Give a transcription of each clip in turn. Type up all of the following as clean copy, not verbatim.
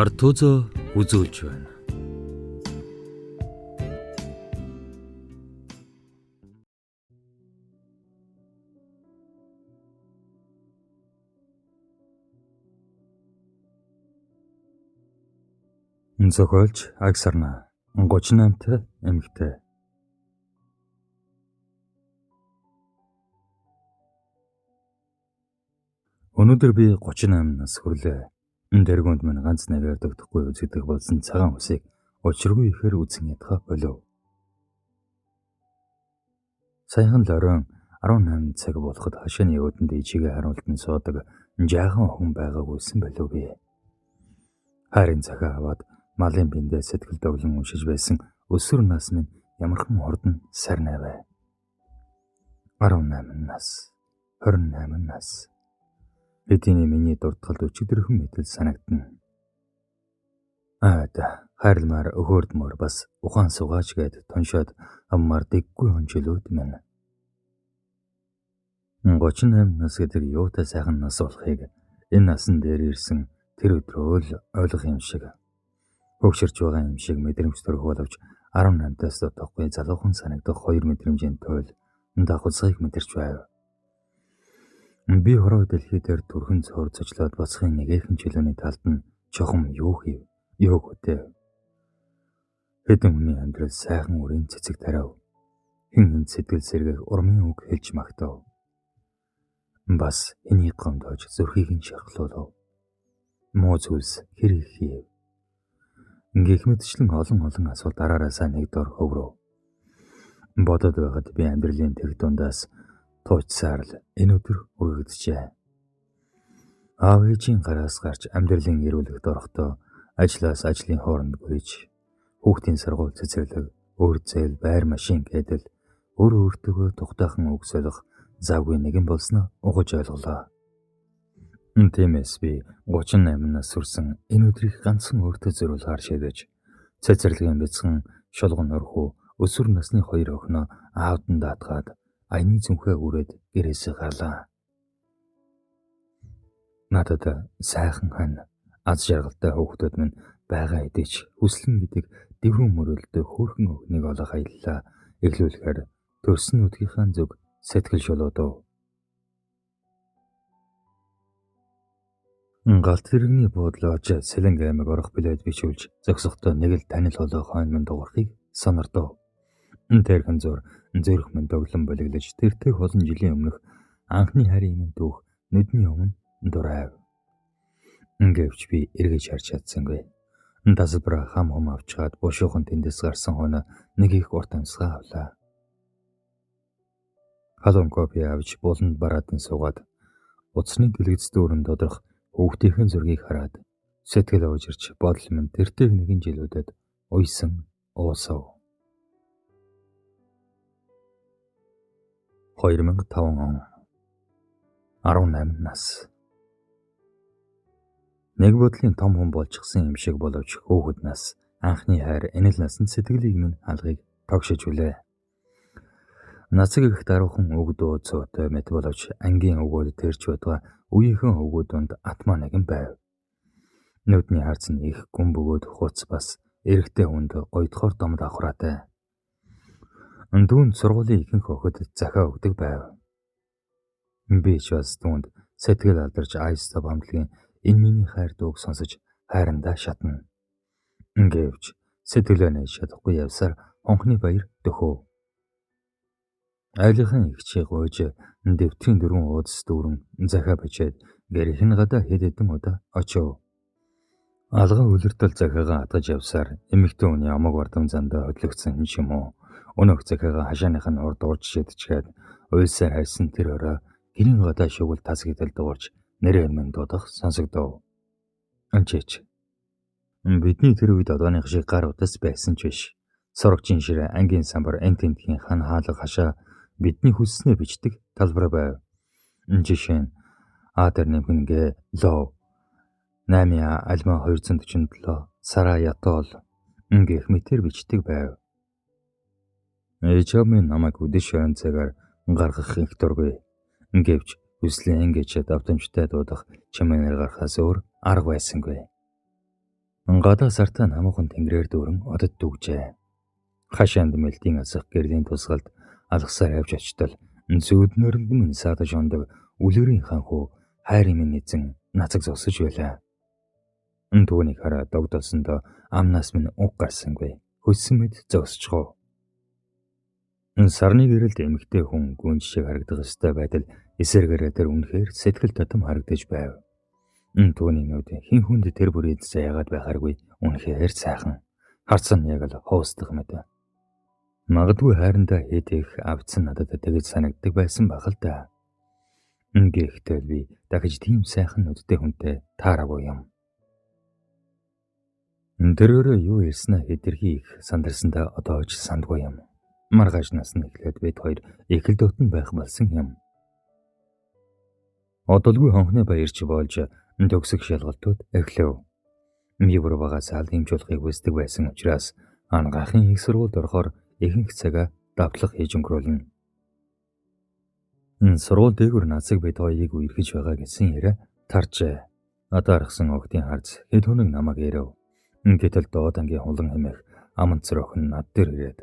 Артузо үзүүлж байна. Зохиолч Агсарна 38-т эмэгтэй. Өнөөдөр би 38 нас хүрлээ. Дэргүнд минь ганц наваар догдохгүй үзэгдэх болсон цагаан усыг учиргүй ихээр үзэн ядхаа болов. Саяхан л оройн 18 цаг болоход хашааны өөдөнд ижигээ харуултан суудаг жаахан хүн байгаагүйсэн болов би. Харин захаа аваад малын биндээ сэтгэл доглон уншиж байсан өсвөр нас минь ямархан хурдан сарнавэ. 18 нас, 28 нас. Эдний миний дуртгалд өчигдөрхөн мэтэл санагдана. Хайрламар өгөөрдмөр бас ухаан сугаач гээд тоншоод аммаар дэггүй хончилүүд минь. 38 нас гэдэг юутай сайхан нас болохыг энэ насан дээр ирсэн тэр өдрөө л ойлгох юм шиг. Хөгшөрч байгаа юм шиг мэдрэмж төрөх боловч 18-аас дотоохгүй залуухан санагдах хоёр мэдрэмжийн туйл давхцыг мэдэрч байв. Би хороо дэлхий дээр түрхэн цоор цочлоод босхын нэгэн чөлөөний талд нь чухам юу хийв? Юу гэв? Хэдэн хүний амьдрал сайхан үрийн цэцэг тарав. Хин сэтгэл сэргэх урмын үг хэлж магтав. Бас энийг гомдож зүрхийг нь шархлуулав. Муу зүйлс хэрэг хийв. Гэх мэтчлэн олон асуулт араараасаа нэг дор хөврөв. Бодод байхад би амьдралын тэг дундаас туучсаар л энэ өдөр үргэлжжээ. Аав ээжийн гараас гарч амьдралын эрүүлэгт орохдоо ажлаас ажлын хооронд гүйж, хүүхдийн сургууль цэцэрлэг, өөр зээл, байр машин гэдэл өөртөө тухтайхан үг солих завгүй нэгэн болсноо угаж ойлголоо. Тиймээс би 38 нас хүрсэн энэ өдрийг ганцхан өөртөө зориулахар шийдэж, цэцэрлэгийн бяцхан шулган орхуу өсвөр насны хоёр охиноо аавдан даатгаад аяны зүнхээ үрээд гэрээсээ гарлаа. Надад сайхан хань аз жаргалтай хүүхдүүд минь байгаа хэдий ч хүслэн гэдэг дэврэн мөрөлдөө хөөрхөн охиныг олох аяллаа эглүүлэхээр төрсөн нүдгийнхаа зүг сэтгэл шулуудав. Галт тэрэгний буудлооч Сэлэнг аймаг орох билет бичүүлж зогсохдоо нэг л танил холоо хойно минь дуурахыг сонордов. Тэрхэн зур зөрөх минь доглон болиглож тэртээ олон жилийн өмнөх анхны харийн минь дүүх нүдний өмнө дурайв. Гэвч би эргэж харж чадсангүй. Тасалбар хам авчгаад бушуухан тэндээс гарсан хойно нэг их урт амьсгаа авлаа. Халуун кофе авч буланд бараатан суугаад утасны дэлгэц дүүрэн додрох хүүхдийн зургийг хараад сэтгэл уужирч бодол минь тэртээ нэгэн жилүүдэд уйсан уусав. 2005 он 18 нас. Нэг бодлын том хүн болчихсон юм шиг боловч хүүхэд нас анхны хайр энэ л насанд сэтгэлийг минь алгыг тогшиж үлээ. Нацаг их даруухан өгдөө цоотой мэт боловч ангийн өгөөд тэрч байтугай үеийнхэн өгөө донд атмаа нэгэн байв. Нүдний харц нь их гүн бөгөөд хуц бас эрэгтэй хүнд гоёдхоор дом давхраатай. Дүүнд сургуулийн ихэнх охид захаа өгдөг байв. Би ч бас дүүнд сэтгэл алдарч айстав амтлагийн энэ миний хайр дууг сонсож хайрандаа шатна. Гэвч сэтгэлээ нээж чадахгүй явсаар хонхны баяр дөхөв. Айлынхан ихчийг гойж дэвтрийн дөрвөн уудас дүүрэн захаа бичээд гэрийн гадаа хэд хэдэн удаа очив. Алган үлэртэл захаагаа хатгаж явсаар эмэгтэй хүний амаг бардам зандаа хөдлөгдсөн юм уу? Өнөөх захаагаа хашааных нь урд урж шидчихэд уйлсаар хайсан тэр орой гэрийн гадаа шугал тас гэдэл дуурж нэрээр минь дуудах сонсогдов. Анчаач. Бидний тэр үед одооных шиг гар утас байсан ч биш. Сурагчийн ширээ ангийн самбар энтентхийн хан хаалга хашаа бидний хүссэнээ бичдэг талбар байв. Жишээ нь А-дар нэмхэнгээ лов 8 альма 247 сара ятол гэх мэтэр бичдэг байв. Ээжээ намайг үдэш шорон цагаар гаргах их дургүй. Гэвч хүслээ ингэж давтамжтай дуудах чимээнээр гарахаас өөр арга байсангүй. Гадаа сартаа намуухан тэнгэрээр дүүрэн одод дүгжээ. Хашаанд мэлтийн асах гэрлийн тусгалд алгасаар явж очтол зүүднөрөнд минь саадаж ондог үлгэрийн ханхуу хайрын минь эзэн нацаг зогсож байлаа. Түүнийг хараа догдолсондоо амнаас минь уг гарсангүй. Хөссөн мэд зогсчихов. Сарны гэрэлд эмэгтэй хүн гүн шиг харагдах ёстой байтал эсэргээрээ тэр үнэхээр сэтгэл татам харагдаж байв. Түүний нүд хин хүнд тэр бүрээд заяагаад байхааргүй үнэхээр сайхан. Харцсан яг л хоостох мэт. Магадгүй хайрандаа хэд их авцсан надад тэгж санагддаг байсан байх л да. Гэхдээ би дахиж тийм сайхан нүдтэй хүнтэй таараагүй юм. Тэрөөрөө юу хэлснэ хэтэрхий их сандарсандаа одоо ч сандгүй юм. Маргааш насны эхлээд бид хоёр их л дотн байх болсон юм. Одолгүй хонхны баярч болж төгсөх шалгалтууд эхлэв. Би бүр багаас аль хэмжүүлэхийг хүсдэг байсан учраас ангаахын их сургуульд орохоор ихэнх цагаа давтлах хийж өнгөрүүлнэ. Сургууль дээгүүр нацаг бид хоёрыг үерхэж байгаа гэсэн яриа таржээ. Атаархсан огтын харц хэд хоног намайг ирэв. Гэтэл доод ангийн хулан хэмээх аман цорохн над дээр ирээд.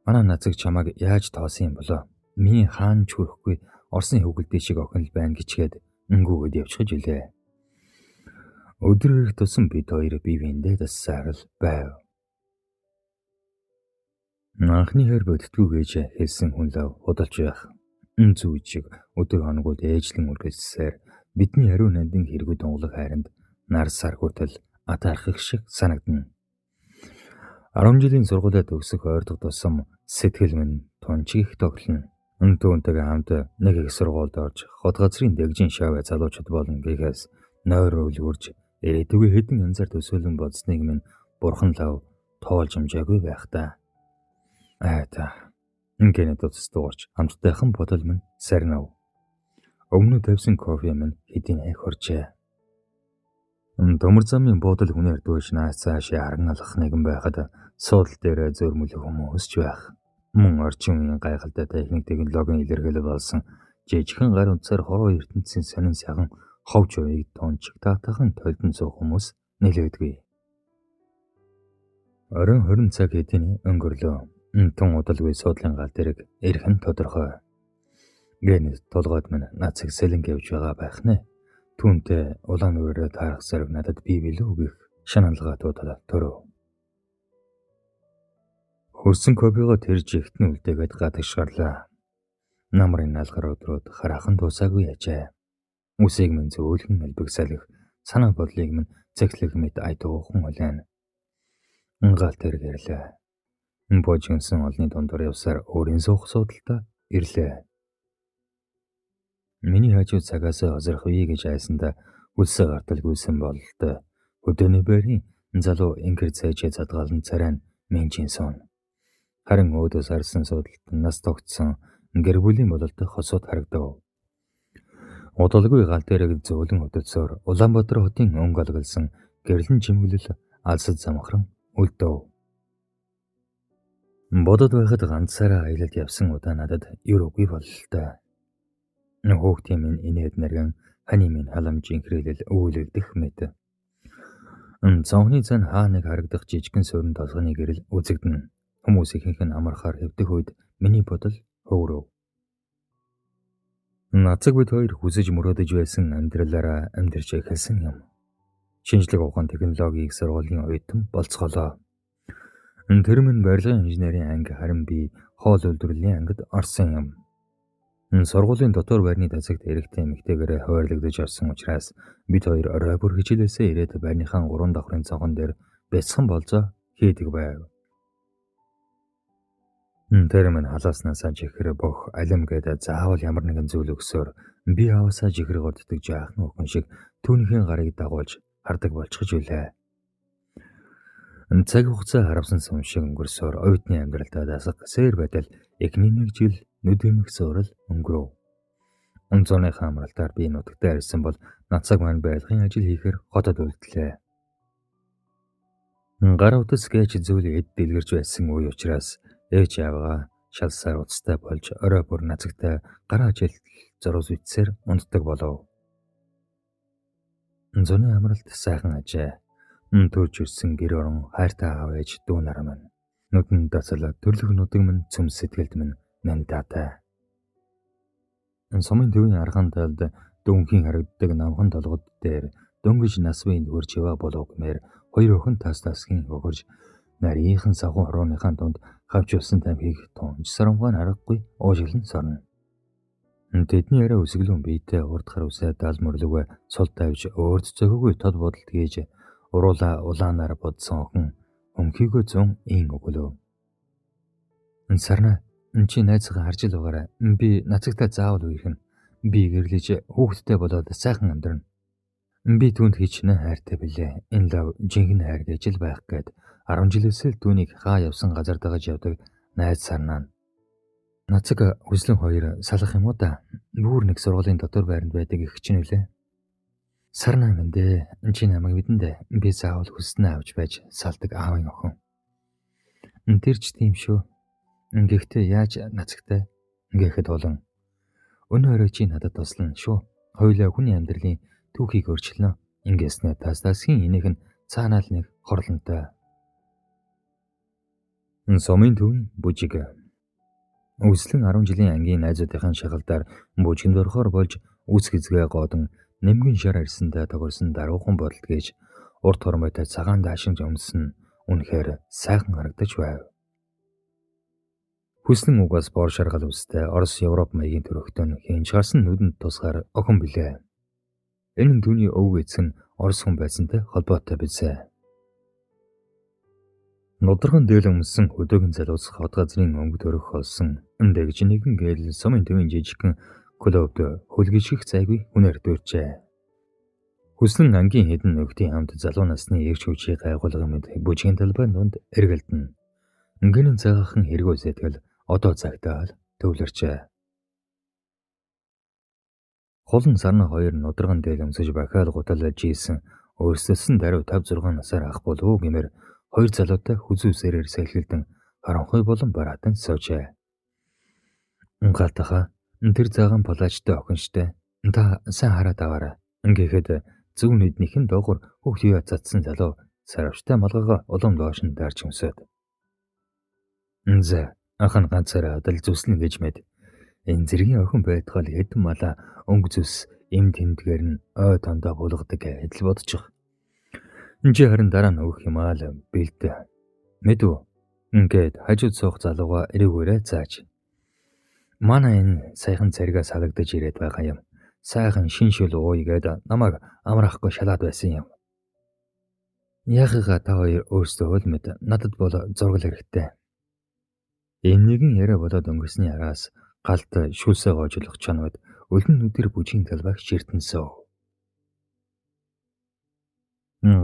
Манай нацаг чамайг яаж тоосон юм болоо? Миний хаан ч хүрэхгүй Орсын хөвгөлдөө шиг охин л байна гэчгээд өнгөөгд явчихж илээ. Өдөр ирэх тусам бид хоёр бие биендээ тассаар л байв. Анхны хэр бодтгүй гэж хэлсэн хүн лав худалж байх. Зүү чиг өдөр хоногуд ээжлэн үргэлжсээр бидний хариу нандин хэрэгүүд онголох хайранд нар сар хүртэл атаархах шиг санагдана. 10 жилийн сургуулиа төгсөх ойртох тусам сэтгэл минь тунчиг их тоглоно. Түүнтэйгээ хамт нэг их сургуульд орж хот газрын дэгжин шавь залуучууд болно гэхээс нойр өвлгөрж ирээдүгөө хэдэн янзаар төсөөлөн бодсныг минь бурхан лав тоолж амжаагүй байх та. Та ингээд утас дуурч хамттайхан бодол минь сарнав. Өмнө тавьсан кофе минь хэдийн их хорчээ. Төмөр замын бодол хүнээр дүүж наас цаашаа харан алах нэгэн байхад суудлын дээр зөрмөлөх хүмүүс ч байх. Мөн орчин үеийн гайхалтай техник технологийн илэрхийлэл болсон жижигхэн гар утсаар хороо ертөнцийн сонин сайхан ховж уяг тончиг таатахан толдон суух хүмүүс нэлээдгүй. Орон 20 цаг хэдийн өнгөрлөө. Тун удалгүй суудлын гал дэрэг эрхэн тодорхой. Гэнэт толгойд минь нацаг сэлэн гэвж байгаа байх нэ. Түүнтэй улаан нүрээрээ таарах зэрэг надад бий билүү гэх шаналгаатуудад төрөв. Хөрсөн кофего тэрж ихтэн үлдээгээд гадагшгарлаа. Намрын налгар өдрүүд хараахан дуусаагүй яжээ. Үсийг минь зөөлгөн албиг салхих, санаа бодлыг минь цэглэх мэт айдуухан улаан. Гал тэр гэрлээ. Божигнсан олны дундор явсаар өөрийн суух судалтай ирлээ. Миний хажуу цагаас озрох үе гэж айсандаа үлсэ гартал гүйсэн бололтой. Өдөөний байрын залуу инкер цээжээ задгаалan царай нь менжин сон. Харин өөдөөс харсан судалт нас тогтсон гэр бүлийн бололтой хосууд харагдав. Удалгүй гал дээрээ зөөлөн өдөөсөөр Улаанбаатар хотын өнгө алгалсан гэрлэн чимэглэл алсад замхран үлдэв. Бодод байхад ганцаараа аялалд явсан удаа надад юугүй бололтой. Хөөхтийн минь инээд нэргэн хани минь халамжийн хэрэглэл үүлэгдэх мэт. Цонхны зан хаа нэг харагдах жижигхэн суурин толгойн гэрэл үзэгдэнэ. Хүмүүс ихэнх нь амархаар хэвдэх үед миний бодол хөөрөв. Нацаг бид хоёр хүсэж мөрөөдөж байсан амьдралаараа амьдарч эхэлсэн юм. Шинжлэх ухаан технологиг сургуулийн оюутан болцголоо. Тэр минь барилгын инженерийн анги харин би хоол үйлдвэрлэлийн ангид орсон юм. Сургуулийн дотор байрны тасагт эрэгтэй эмэгтэйгээр хуваарлагдаж орсон учраас бид хоёр орой бүр хичээлээсээ ирээд байрныхаа 3 давхрын цонхон дээр бяцхан болзоо хийдэг байв. Тэр минь халааснасаа жихэр бох алим гэдэг заавал ямар нэгэн зүйл өгсөөр би аваасаа жихэр горддог жаахан өхөн шиг түүнийхээ гарыг дагуулж хардаг болчихж үлээ. Цаг хугацаа харавсан сум шиг өнгөрсөөр оюутны амьдралдаа дасах сэр байтал эхний 1 жил нүдэмх суурал өнгөрөв. Онцооны хамралтаар би нутагтаа ирсэн бол нацаг маань байдлын ажил хийхээр хотод үлдлээ. Гар утас гэж зүйл эд дэлгэрж байсан үе учраас ээж аваа шалсаар уцтай болж орой бүр нацагтай гараа ажилд зурус үтсээр унддаг болов. Зуны амралт сайхан ажээ. Төрж ирсэн гэр орон хайртай аав ээж дүү нар минь. Нүдэн дацал төрлөх нутаг минь цөм сэтгэлд минь нандаатай. Сумын төвийн аргаан талд дөнгөхийн харагддаг намхан толгод дээр дөнгөж нас үеийн үрж яваа болов гэмээр хоёр охин тас тасгийн өгөрж нарийнхан савхан хорооныхаа дунд хавчулсан тамхиг тунж сарамгаан аргагүй уужилан сорно. Тэдний арай өсөглөн биетэй урд гар усаа дал мөрлөгөө сул тавьж өөрт зохиогүй тод бодолд хийж уруула улаанаар бодсон охин өмхийгөө зун ийн өгөлөө. Сарна чи найзгаа харж л байгаарай. Би нацагтаа заавал үерхэн. Би гэрлэж хүүхдтэй болоод сайхан амьдрна. Би түүнд хичнээн хайртай билээ. Энэ лав жинхэнэ хайр гэж л байх гээд 10 жилээс л түүнийг хаа явсан газар дагаж явдаг найз Сарнаа. Нацаг хүслэн хоёр салах юм уу да. Бүр нэг сургуулийн дотор байранд байдаг их чинь үлээ. Сарнаа минь дээ. Чи намайг бидэндээ. Би заавал хүснээ авч байж салдаг аавын охин. Тэр ч тийм шүү. Гэхдээ яаж нацагтай гэхэд болон өнөө орой чи надад туслана шүү. Хоёулаа хүний амьдралын түүхийг өөрчилнө. Ингэснэ тас тасгийн энийх нь цаанаал нэг хорлонтой. Сумын төвийн бүжиг. Үслэн 10 жилийн ангийн найзуудынхаа шагалдаар бүжигэнд орохоор болж үс хизгээ гоодон нэмгэн шар арьсандаа тогорсон даруухан бодолт гэж урт хормойтой цагаан даашинж өмсөн үнэхээр сайхан харагдаж байв. Хүслэн угаас бор шаргал үстэй Орос Европ маягийн төрөгтөн хийнж гарсан нүдэнд тусгаар охин билээ. Энэ нь түүний өвөг эцэг нь Орос хүн байсантай холбоотой билээ. Нудраган дээл өмсөн хөдөөгөн залуусах хот газрын өнгө төрөх болсон дэгж нэгэн гээл сумын төвийн жижигхэн клубд хөлгөжих зайгүй хүнээр дүүрчээ. Хүслэн ангийн хэдэн нөхдийн хамт залуу насны эрч хүчийг гайгуулга мэд бүжгийн талбайн донд эргэлдэн. Ингэн цагаахан хэрэгөө сэтгэл одоо цагтаал төвлөрчээ. Холн Сарна хоёр нудраган дээл өмсөж бахаал гуталж ийсэн өөрсдөөс нь даруй 5-6 насаар ах болов гэмээр хоёр залуутай хүзүүсээрээр сэлгэлдэн харанхуй болон бараатан суужээ. Галтаха тэр заагаан палаачтай охинштай та сайн хараад аваарай. Ингээд зөв нүднийх нь доогуур хөх юу цацсан залуу саравчтай малгайгаа улам доош нь дарж өмсөд. За ахан ганцаараа адал зүслэн гэж мэд. Энэ зэргийн охин байтгал хэдэн мала өнгө зүс эм тэмдгээр нь ой тондоо булгадаг гэдэл бодчих. Энд харин дараа нь өгөх юм аа л бэлдэ. Мэдв. Ингээд хажууд суух залууга эргүүрээ зааж. Манай энэ сайхан царигаас халагдаж ирээд байгаа юм. Сайхан шиншил ууй гээд намайг амраахгүй шалаад байсан юм. Яхага та хоёр өөрсдөө хөл мэд надад бол зургал хэрэгтэй. Энэ нэгэн яриа болоод өнгөрсний араас галт шүлсээ гоожлох чанууд өлөн нүдэр бүжгийн талбайг ширтэнсөө.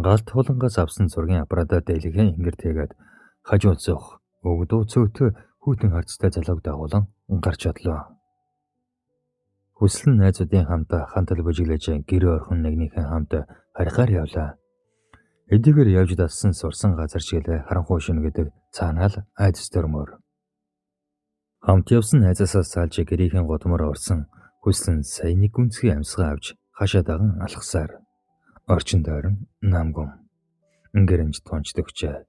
Галт хулангаас авсан зургийн аппаратаа дэлгэхэн ингэртэйгээд хажууд зөх өгдөө цөөтө хүйтэн харцтай залууг дагуулan гарч одлоо. Хүслэн найзуудын хамт хантал бүжиглэж гэр орхон нэгнийхэн хамт харихаар явлаа. Эдгээр явж дассан сурсан газар шиглээ харанхуй шүн гэдэг цаанаал айдас төрмөр. Хамт явсан найзаасаа салж гэрийнхэн годмор орсон хүслэн сая нэг гүнзгий амьсгаа авч хашаа даган алхасаар орчин дойрон намгүм гэрэмж тонч төгчээ.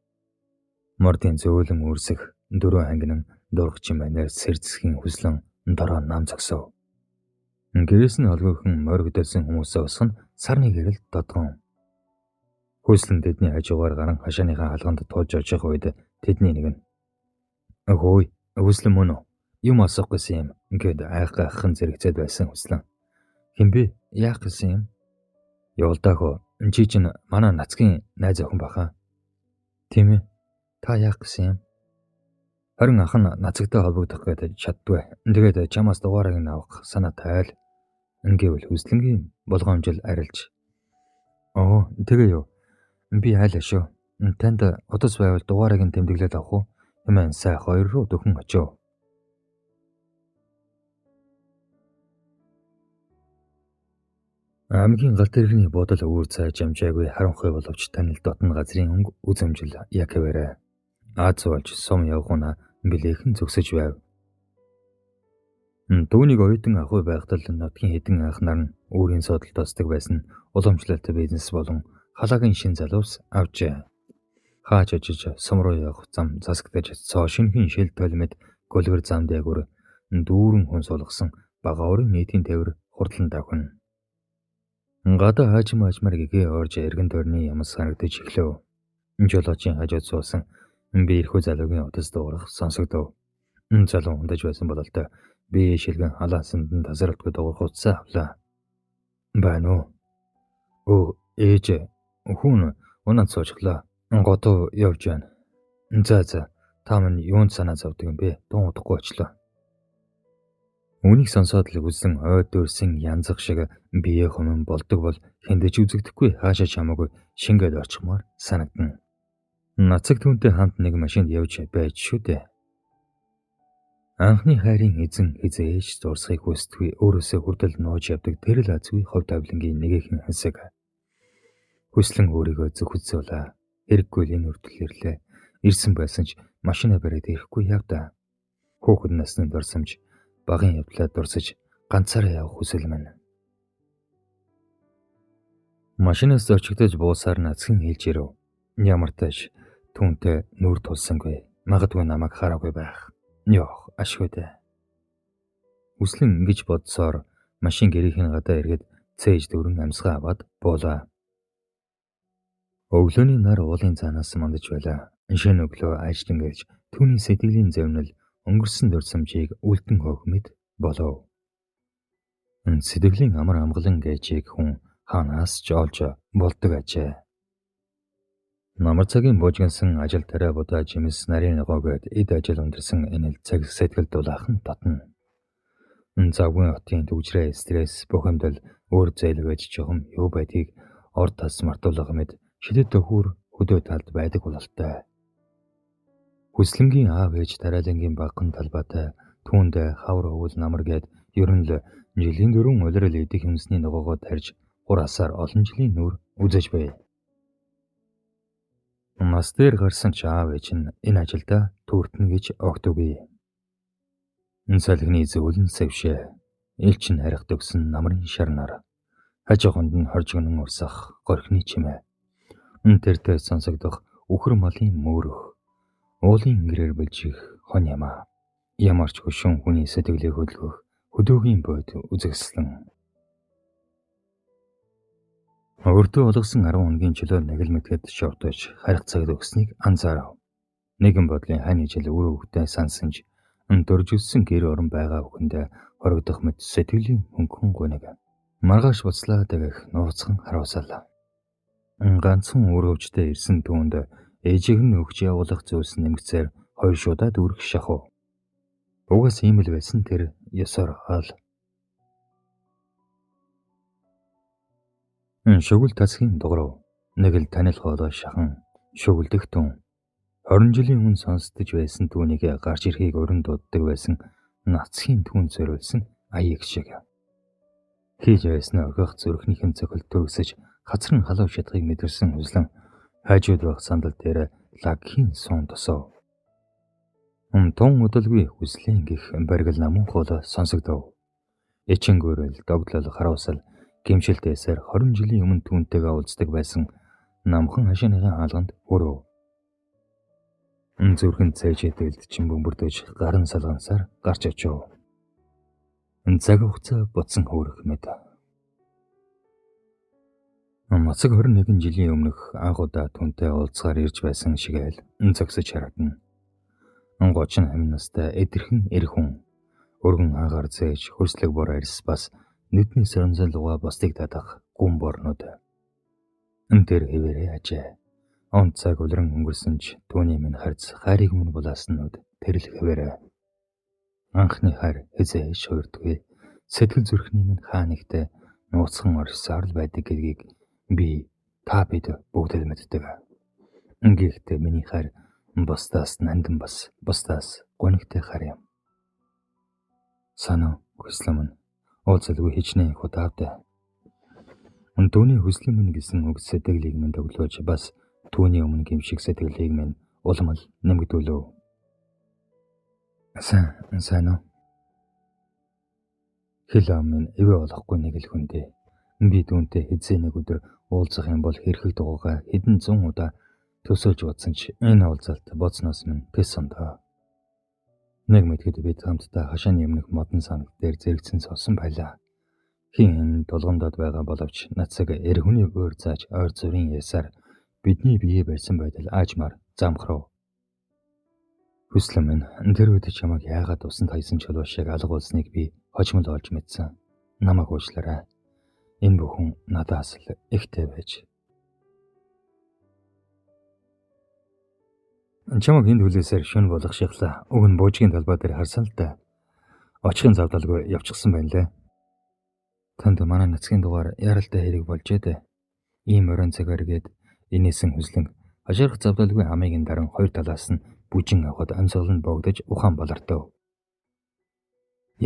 Мордын зөөлөн үрсэх дөрөв ангинан дургчин манаар сэрцхийн хүслэн дороо нам зогсов. Гэрээс нь олгойхон моргдсон хүмүүсээ усган сарны гэрэл додгон. Хүслэн тэдний хажуугаар гарan хашааныхаа халганд тууж очих үед тэдний нэг нь "Өөй, хүслэн мөн үү? Юм асуух гэсэн юм." Ингээд айхгайхан зэрэгцээд байсан хүслэн. "Хинбэ? Яах гэсэн юм?" "Явуулдаах. Чи чинь манай нацгийн найз охин баха." "Тийм ээ. Та яах гэсэн юм?" "Харин ах нь нацагтай холбогдох гэдэг чаддгүй. Тэгээд чамаас дугаарыг нь авах санаа тайл." Ингээвэл хүслэнгийн болгоомжил арилж. "Оо, тэгээ юу? Би айлаа шүү. Танд утас байвал дугаарыг нь тэмдэглээд авах уу? Хэмээн сая 2 руу дөхөн очив." Хамгийн галт тэрэгний бодол үүр цааж амжаагүй харанхуй боловч танил дотн газрын өнгө үзэмжил яг хэвээрээ. Аз болж сум явгуна билээхэн зөксөж байв. Түүнийг оюутан ахуй байхдал нутгийн хэдэн анх нар нь өөрийн содолд тосдог байсан уламжлалт бизнес болон халаагийн шин залуус авчээ. Хаач очиж сум руу явах зам засагдаж цоо шинхэн шил толмид гөлгөр зам дээгүр дүүрэн хүн сулгасан бага орын нийтийн тээвэр хурдлан давхина. Гадаа хаажмаар гэгээ орж эргэн тойрны ямс харагдаж эхлэв. Жолоочийн хажууд суусан би эрхүү залуугийн утас дуурах сонсогдов. Залуу ундаж байсан бололтой би шилгэн халаасанд нь тасралтгүй дуурах утсаа авлаа. Байна уу? Оо, ээж хүн унаад суужглаа. Готов явж байна. За та минь юунд санаа зовдөг юм бэ? Тун удахгүй очлоо. Үнийг сонсоод л үзсэн ойд дөрсөн янзах шиг бие хумын болдог бол хэндэж үзэгдэхгүй хаашаа чамаагүй шингээд орчмоор санагдана. Нацаг түүнтэй хамт нэг машинд явж байж шүү дээ. Анхны хайрын эзэн хизээж зурсхийг хүсдэггүй өөрөөсөө хүртэл нууж явдаг тэр л азгүй хов тавилангийн нэгэн хэсэг. Хүслэн өөрийгөө зөвхөцөөлөө. Хэрэггүй л энэ үрдэл ирлээ. Ирсэн байсан ч машинаа бариад ирэхгүй явдаа. Хүүхэд насны дурсамж багын явдлаа дурсаж ганцаараа явах хүсэл минь. Машинаас очигдож буусаар нацгийн хэлж ирэв. Ямар тааш түүнтэй нүр тулсангүй. Магадгүй намайг хараагүй байх. Йох, ашгүй дээ. Хүслэн ингэж бодсоор машин гэрийнхэн гадаа эргээд цээж дөрөн амьсгаа аваад буулаа. Өглөөний нар уулын цаанаас мандаж байлаа. Шинэ өглөө ажлын гэж түүний сэтгэлийн зовнил өнгөрсөн дурсамжийг үлдэн хөөхмөд болов. Сэтгэлийн амар амгалан гэжийг хүн хаанаас ч олж болдог ажээ. Намар цагийн буужгансан ажил тариа будаа жимс нарийн ногоогод эд ажил ундрсан энэ цаг сэтгэл дулаахан татна. Завгүй хотын төвчрээ стресс бухимдал өөр зайлгаж чухам юу байдгийг орд тас мартуулга мэд шидэд төхөр хөдөө талд байдаг бололтой. Хүслэнгийн аав ээж тариалангийн багхан талбайтай түүнд хавар хөвөл намар гээд ер нь л жилийн дөрвөн улирал идэх юмсны ногоогоо тарьж хураасаар олон жилийн нүр үзэж бай. Нас дээр гарсан ч аав ээж нь энэ ажилдаа төртнө гэж огтугүй. Энэ салхины зөвлөн сэвшээ. Элчин харих төгсөн намрын шарнаар хажууханд нь хоржгонон урсах горхны чимээ. Тэртээ сонсогдох үхэр малын мөөрөх, уулын гэрээр бэлжих хон ямаа. Ямар ч хөшүүн хүний сэтгэлийг хөдөлгөх хөдөөгийн бод үзэгслэн. Өөртөө олгосон 10 хоногийн чөлөө нэг л мэтгэд шовтож харих цагт өгснийг анзаарав. Нэгэн бодлын хань ижил үр хөвгтэй сансанж дөржүүлсэн гэр орон байгаа бүхэндээ хорогдох мэт сэтгэлийн хөнгөн гуниг. Маргааш буцлаа дэгэх нууцхан харуулсалаа. Ганцхан үр хөвчтэй ирсэн түүнд ээжийг нь өгч явуулах зүйлс нэмэгцээр хоёр шудаад үрэх шахав. Угаас ийм л байсан тэр ёсоор хаал. Шүгэл тасгийн дуграв. Нэг л танил хоолой шахан шүгэлдэх түн. 20 жилийн өмнө сонсдож байсан түүнийг гарч ирэхийг өрн дууддаг байсан нацхийн түн зориулсан аяг шиг. Хийж байснаа оргих зүрхнийхэн цохилт төрөсөж хацар нь халав шатхыг мэдэрсэн хүслэн хажууд байх сандал дээр лагхийн суун тосов. Тун удалгүй хүслэн гих баргал намун хоол сонсогдов. Эчингүүрэл догдлол хараусал гимшилтээсээр 20 жилийн өмнө түүнтэйгээ уулздаг байсан намхан хашааныхаа хаалганд өрөв. Зүрхэн цээжэдэлд чин бөмбөрдөж гарын салгансаар гарч очив. Цаг хугацаа буцсан хөөрөх мэд. Мацаг 21 жилийн өмнөх анх удаа түүнтэй уулзахаар ирж байсан шигээл зогсож харагдана. 30 амь настай эдэрхэн эр хүн өргөн агаар зээж хөрслөг бор арьс бас нүдний соронзолгоо бусдыг дадах гүн борнууд. Тэр хэвээрээ ажээ. Он цаг улиран өнгөрсөн ч түүний минь харц хайрыг минь булааснууд тэр л хэвээрээ. Анхны хайр хизээж хуурдгүй сэтгэл зүрхний минь хаа нэгтээ нууцхан орсоор л байдаг гэдгийг би та бид бүгд л мэддэг. Гэхдээ миний хайр бусдаас нандин бас бусдаас гонигтай хайр юм. Санаа хүслэмэн уулзалгүй хичнээн худаатай. Түүний хүслэмэн гэсэн үг сэтгэлийг минь төглөөж бас түүний өмнө гимшиг сэтгэлийг минь уламл нэмэгдүүлв. Сайн уу? Хилээ минь ивэ болохгүй нэг л хүндээ. Би түүнтэй хэзээ нэг өдөр уулзах юм бол хэрхэг дугуйгаа хэдэн зуун удаа төсөөлж бодсон ч энэ уулзалт боцноос минь тэс сондоо. Нэг мэтгэд бид хамтдаа хашааны өмнөх модон санал дээр зэрэгцэн суусан байлаа. Хин энэ тулгамдаад байгаа боловч нацаг эрхүний өөр зааж ойр зүрийн ясаар бидний бие барьсан байдал аажмаар замхрав. Хүслэн минь тэр үед чамайг яагаад усанд хайсан чулуу шиг алга болсныг би хожмол олж мэдсэн. Намайг уучлаарай. Энэ бүхэн надаас л ихтэй байж. Чамайг энд хүлээсээр шөнө болгох шихлаа. Уг нь буужгийн талбай дээр харсан л да. Очихын завдалгүй явчихсан байна лээ. Танд манай нацгийн дугаар яралтай хэрэг болжээ дээ. Ийм орон цагаар гээд инээсэн хүслэн хажирах завдалгүй амийг даран хоёр талаас нь бүжин авахд амьсгал нь богдож ухаан болортов.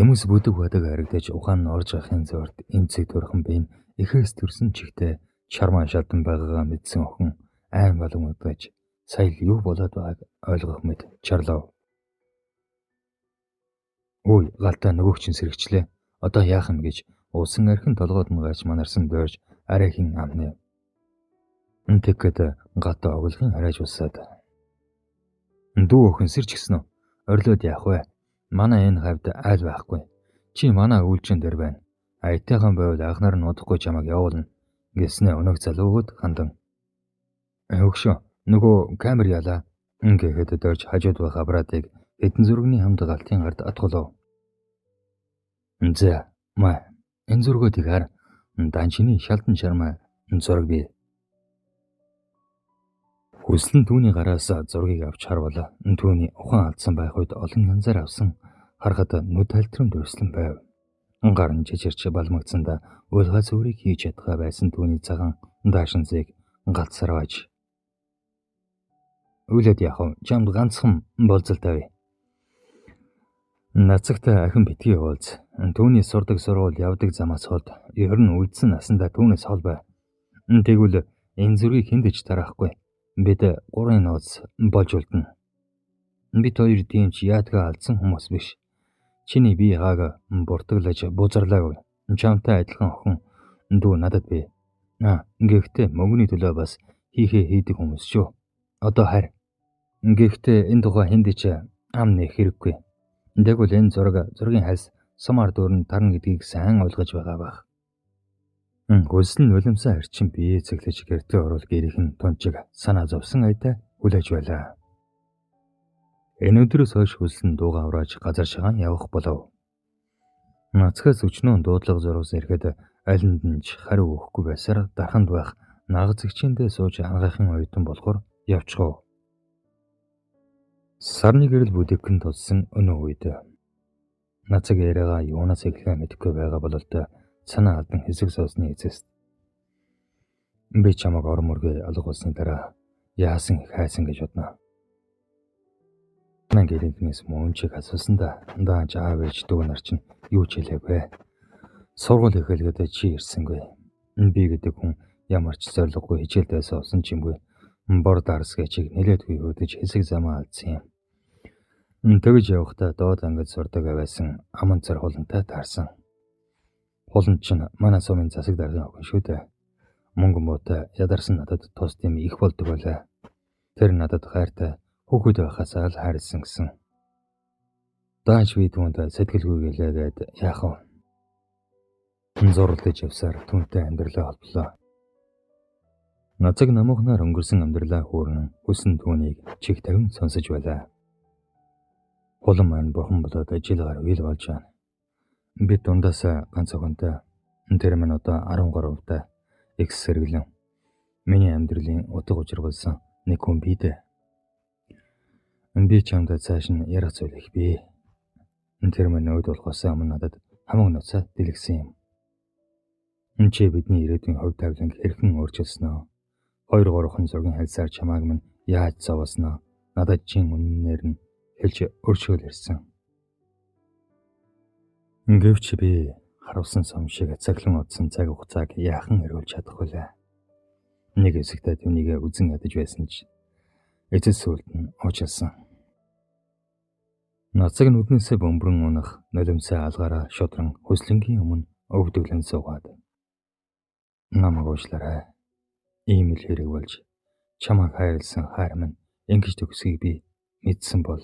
Юмс бүдэг бадаг харагдаж ухаан нь орж ахын зөөрт эмцэг төрхөн бийн эхээс төрсөн чихтэй чармаа шалдан байгаагаа мэдсэн охин айн болон удаж сая л юу болоод байгааг ойлгох мэт чарлав. Үй галтаа нөгөөч нь сэрэгчлээ. Одоо яах юм гэж усан архин толгойд нь гаж манарсан дойрж арайхин амны. Тэгэхэд гатаа оглохын харайж усаад. Дүү охин сэрч гисэн үү? Орилоод яах вэ? Манай энэ хавьд айл байхгүй. Чи манай үйлчин дээр байна. Аятайхан байвал анхнаар нь удахгүй чамайг явуулна гэснээ өнөг залуугууд хандан. Өгшөө нөгөө камер ялаа. Ингээд дөрж хажууд байх аппаратыг хэдэн зургийн хамт галтын гард атгуулав. За маа энэ зургуудыг хар данчины шалдан шармаа зураг бий. Хүслэн түүний гараас зургийг авч харвала. Түүний ухаан алдсан байх үед олон янзаар авсан харахад нүд тайлтрын дүрслэн байв. Гар нь жижигч балмагцсанда уйлгаа цэврийг хийж чадхаа байсан түүний цагаан даашинзыг галцсарваж. Үйлээд яах вэ? Чамд ганцхан болзол тавь. Нацагтай ахин битгий уулз. Түүний сурдаг сургууль явдаг замаас хол ер нь үлдсэн насандаа түүнээс хол бай. Тэгвэл энэ зүргийг хиндэж тараахгүй. Бид гурын нууц болж үлдэнэ. Бид хоёр дэмж яатгаа алдсан хүмүүс биш. Чиний бие хааг буртаглаж бузарлаагүй. Чамтай адилхан охин дүү надад бий. Гэхдээ мөнгөний төлөө бас хийдэг хүмүүс шүү. Одоо харь. Гэхдээ энэ тухай хиндэж ам нэх хэрэггүй. Тэгвэл энэ зургийн хальс сумаар дүүрэн тарна гэдгийг сайн ойлгож байгаа бах. Хүсэл нь нулимсаа харчин бие цэглэж гэртээ орол гэрийнхэн тунчиг санаа зовсон айдаа хүлээж байлаа. Энэ өдрөөс хойш хүсэл нь дуугаа урааж газар шагаан явах болов. Нацгаас өчнөө дуудлага зурвас ирэхэд алинд нь ч хариу өгөхгүй байсаар дарханд байх нагц зэгчиндээ сууж ангаахын оюутан болохоор явчихв. Сарны гэрэл бүдэгхэн тулсан өнөө үед нацаг яриагаа юунаас эхлэхээ мэдэхгүй байгаа бололт санаа алдан хэсэг соосны эцэст би чамайг орон мөргөө алга болсны дараа яасан их хайсан гэж бодно. Манай гэрэнтнээс мөн чиг асуусанда дааж аав ээж дүү нар чинь юу ч хэлээгүй. Сургууль эхлэхэд чи ирсэнгүй. Би гэдэг хүн ямар ч зориггүй хичээлдээ суусан ч юмгүй. Бор дарсгээ чиг нэлээдгүй хөдөж хэсэг замаа алдсан юм. Тэгж явахдаа доод ангид сурдаг байсан аман цар хулантай таарсан. Хулан чинь манай сумын засаг даргын охин шүү дээ. Мөнгөн муутай ядарсан надад тус тийм их болдог байлаа. Тэр надад хайртай хүүхэд байхасаа л хайрлсан гэсэн. Дааж би түүнд сэтгэлгүй гэлээгээд яах вэ? Зурлаж явсаар түүнтэй амьдралаа холболоо. Нацаг намуухнаар өнгөрсөн амьдралаа хөөрнөн хүсэн түүнийг чих тавин сонсож байлаа. Хулан маань бурхан болоод жилгаар үйл болж байна. Би дундаас ганц охинтой. Тэр маань одоо 13 та их сэргэлэн. Миний амьдралын утга учир болсон нэг хүн бий дээ. Би чамд цааш нь ярах зүйл их бий. Тэр маань өд болохоос өмнө надад хамаг нуцаа дэлгэсэн юм. Чи бидний ирээдүйн хувь тавиланг хэрхэн өөрчилсөн нь? 2-3 зургийн хальсаар чамааг минь яаж зовоосноо надад чин үннээр нь хэлж өршөөл ирсэн. Гэвч би харуулсан сум шиг цаглан удсан цаг хугацааг яахан хариулж чадах вүлээ. Нэг хэсэгтээ түүнийг үзэн ядаж байсан ч эцэс сүлд нь уучлсан. Нацаг нүднээсээ бөмбөрөн унах нулимсаа алгаараа шудран хүслэнгийн өмнө өвдөглөн суугаад. Намайг уучлаарай. Ийм л хэрэг болж чамайг хайрлсан хайр минь ингэж төгсгийг би мэдсэн бол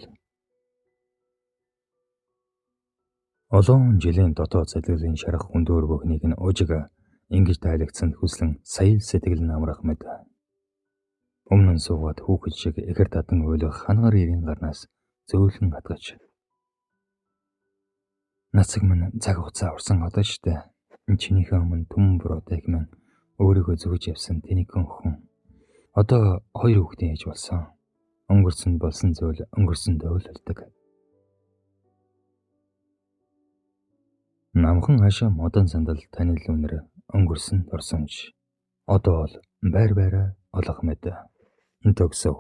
олон жилийн дотоод сэтгэлийн шарах хүндөөр бүхнийг нь ужиг ингэж тайлгцсан хүслэн сая сэтгэл намрах мэд. Өмнө нь суугаад хүүхэд шиг ихэр татан уйлах хангаар ирийн гарнаас зөөлөн хатгаж. Нацаг минь цаг хугацаа урсан одоо штэ. Чинийхээ өмнө түмэн буруутай минь өөрийгөө зүгж явсан тэнийхэн хүн. Одоо 2 хүүхдийн ээж болсон. Өнгөрсөн болсон зүйл өнгөрсөндөө л болдог. Намхан хашаа модон сандал таны л үнэр өнгөрсөн дурсамж. Одоо бол байр байраа олох мэд. Төгсөв.